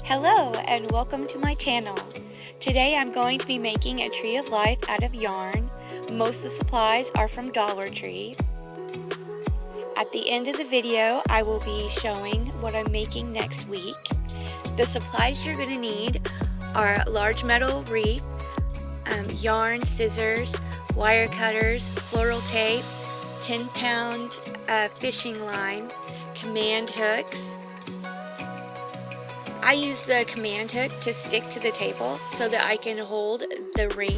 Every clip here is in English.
Hello and welcome to my channel. Today I'm going to be making a tree of life out of yarn. Most of the supplies are from Dollar Tree. At the end of the video I will be showing what I'm making next week. The supplies you're going to need are large metal wreath, yarn, scissors, wire cutters, floral tape, 10-pound fishing line, command hooks. I use the command hook to stick to the table so that I can hold the ring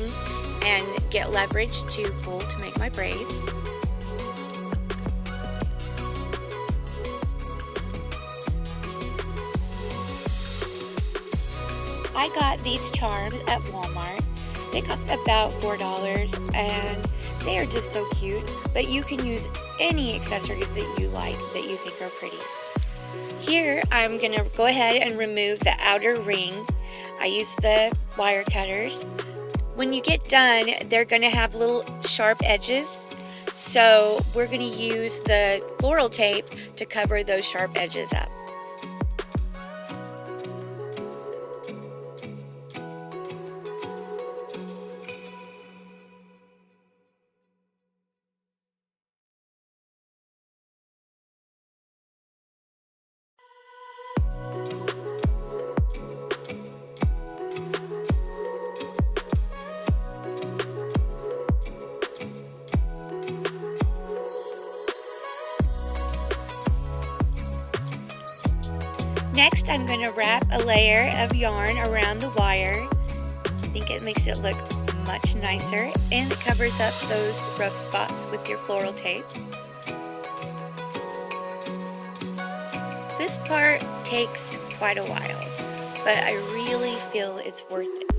and get leverage to pull to make my braids. I got these charms at Walmart. They cost about $4 and they are just so cute, but you can use any accessories that you like that you think are pretty. Here I'm going to go ahead and remove the outer ring. I use the wire cutters. When you get done, they're going to have little sharp edges, so we're going to use the floral tape to cover those sharp edges up. Next, I'm going to wrap a layer of yarn around the wire. I think it makes it look much nicer, and it covers up those rough spots with your floral tape. This part takes quite a while, but I really feel it's worth it.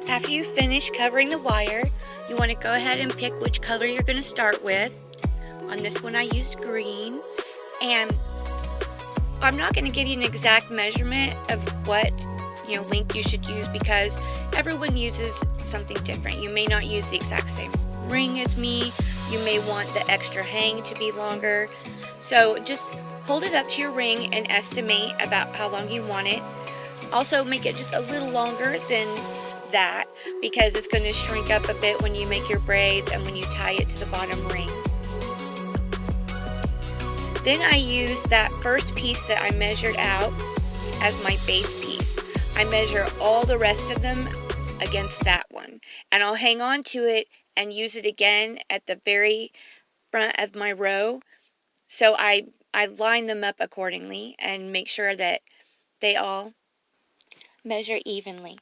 After you finish covering the wire, you want to go ahead and pick which color you're going to start with. On this one I used green, and I'm not going to give you an exact measurement of what length you should use because everyone uses something different. You may not use the exact same ring as me. You may want the extra hang to be longer. So just hold it up to your ring and estimate about how long you want it. Also make it just a little longer than that because it's going to shrink up a bit when you make your braids and when you tie it to the bottom ring. Then I use that first piece that I measured out as my base piece. I measure all the rest of them against that one, and I'll hang on to it and use it again at the very front of my row. So I line them up accordingly and make sure that they all measure evenly.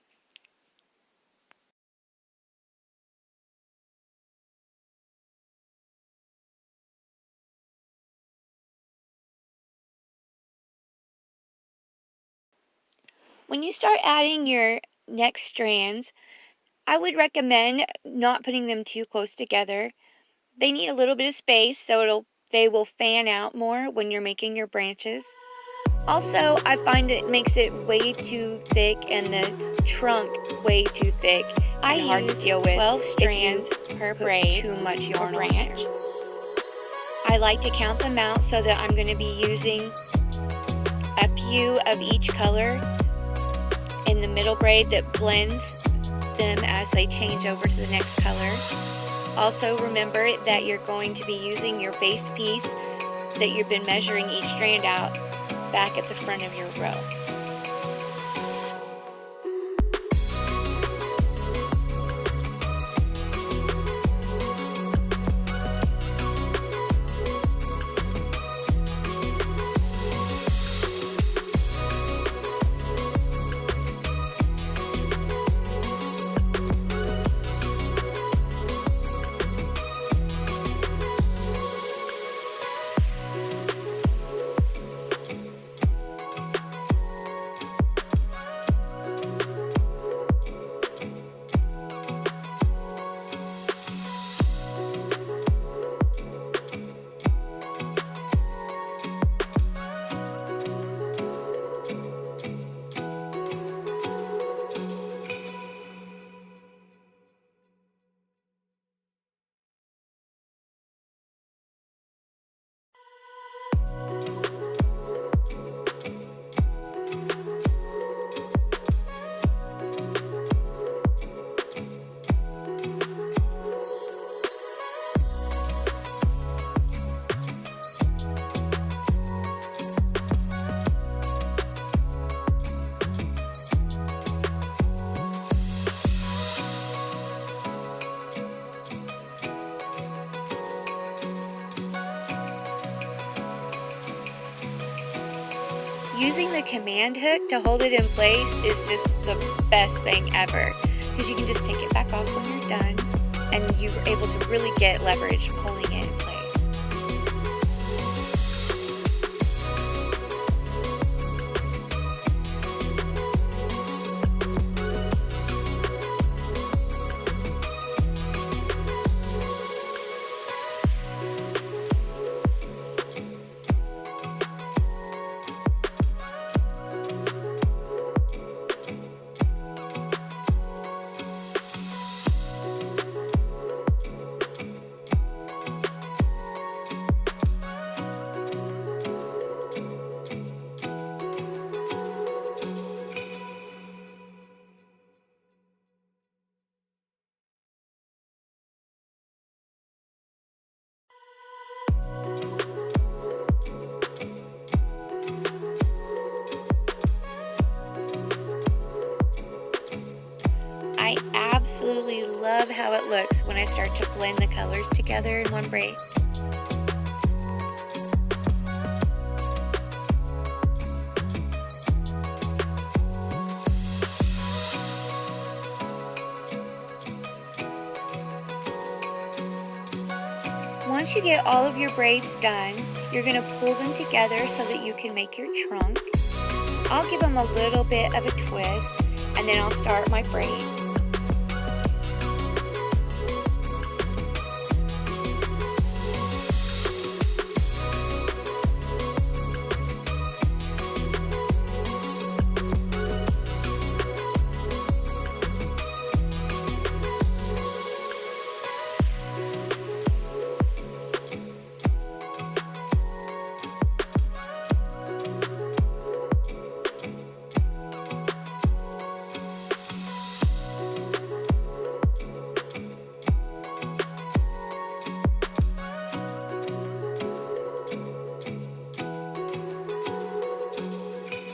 When you start adding your next strands, I would recommend not putting them too close together. They need a little bit of space so they will fan out more when you're making your branches. Also, I find it makes it way too thick and the trunk way too thick and hard to deal with. 12 strands per braid, too much yarn branch. I like to count them out so that I'm going to be using a few of each color in the middle braid that blends them as they change over to the next color. Also remember that you're going to be using your base piece that you've been measuring each strand out back at the front of your row. Using the command hook to hold it in place is just the best thing ever, because you can just take it back off when you're done, and you're able to really get leverage holding it in place. I absolutely love how it looks when I start to blend the colors together in one braid. Once you get all of your braids done, you're going to pull them together so that you can make your trunk. I'll give them a little bit of a twist, and then I'll start my braid.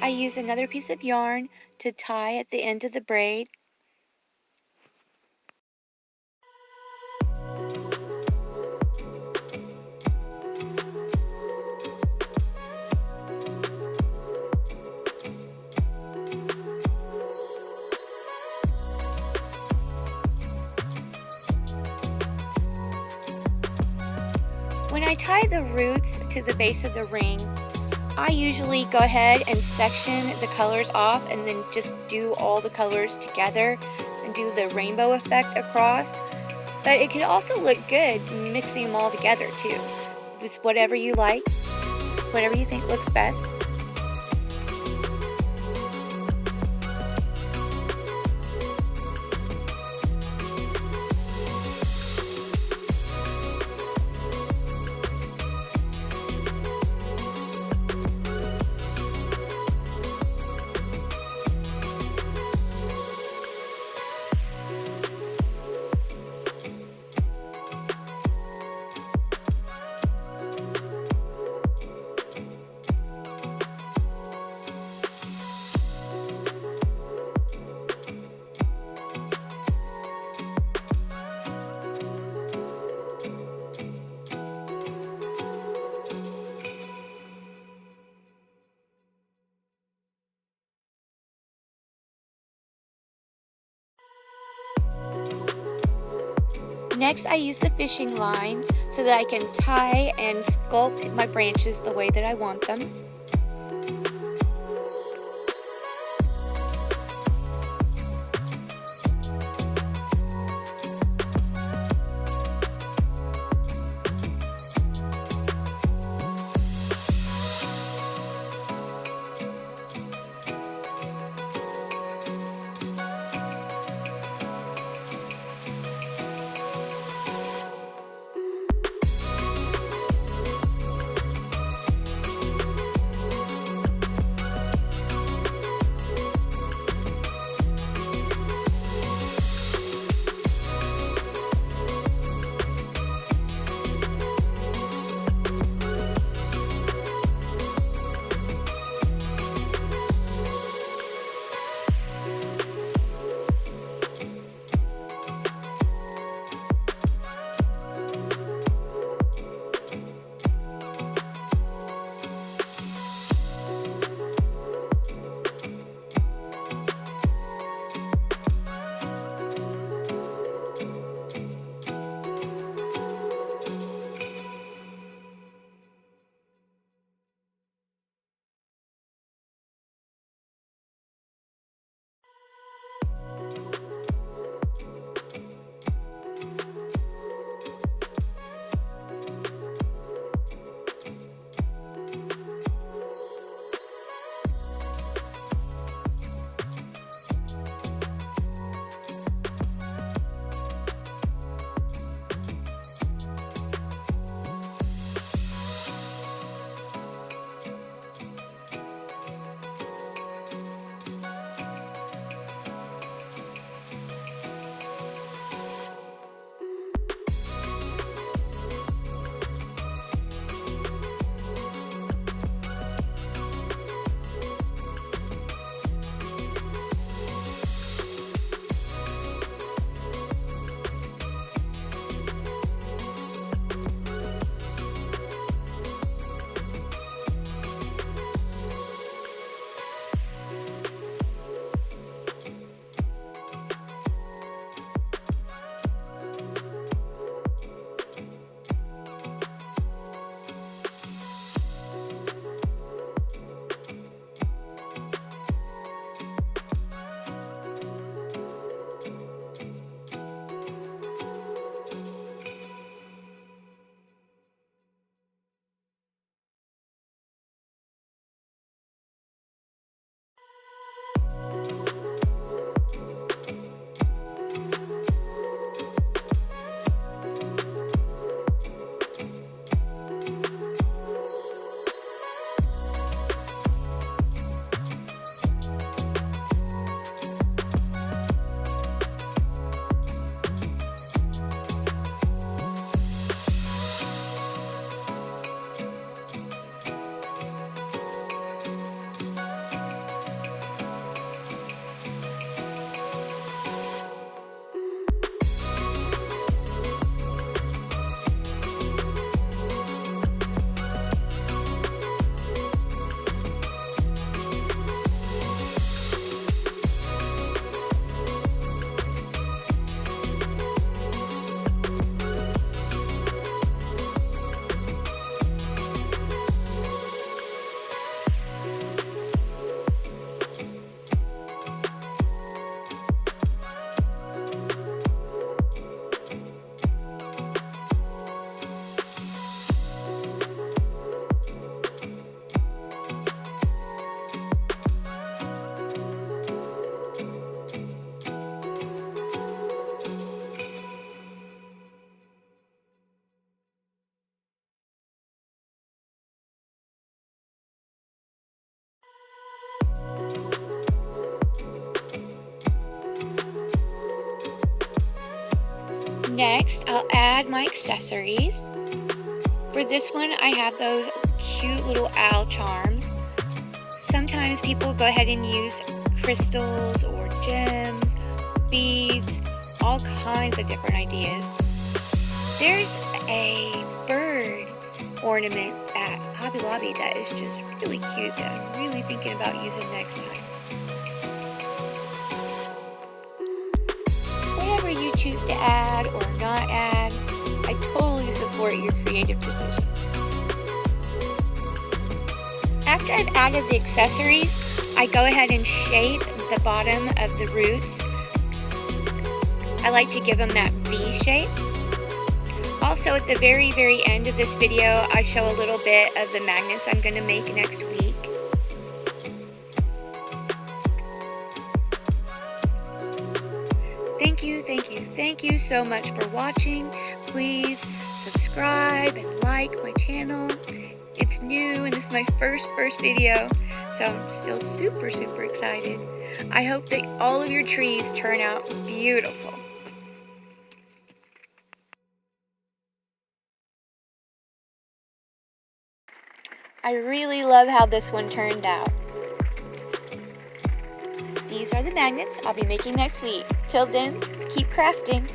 I use another piece of yarn to tie at the end of the braid. When I tie the roots to the base of the ring, I usually go ahead and section the colors off and then just do all the colors together and do the rainbow effect across. But it can also look good mixing them all together too. Just whatever you like, whatever you think looks best. Next, I use the fishing line so that I can tie and sculpt my branches the way that I want them. Next, I'll add my accessories. For this one, I have those cute little owl charms. Sometimes people go ahead and use crystals or gems, beads, all kinds of different ideas. There's a bird ornament at Hobby Lobby that is just really cute that I'm really thinking about using next time. Whatever you choose to add or not add, I totally support your creative decisions. After I've added the accessories, I go ahead and shape the bottom of the roots. I like to give them that V shape. Also, at the very end of this video, I show a little bit of the magnets I'm going to make next week. Thank you so much for watching. Please subscribe and like my channel. It's new and this is my first video, so I'm still super excited. I hope that all of your trees turn out beautiful. I really love how this one turned out. These are the magnets I'll be making next week. Till then, keep crafting.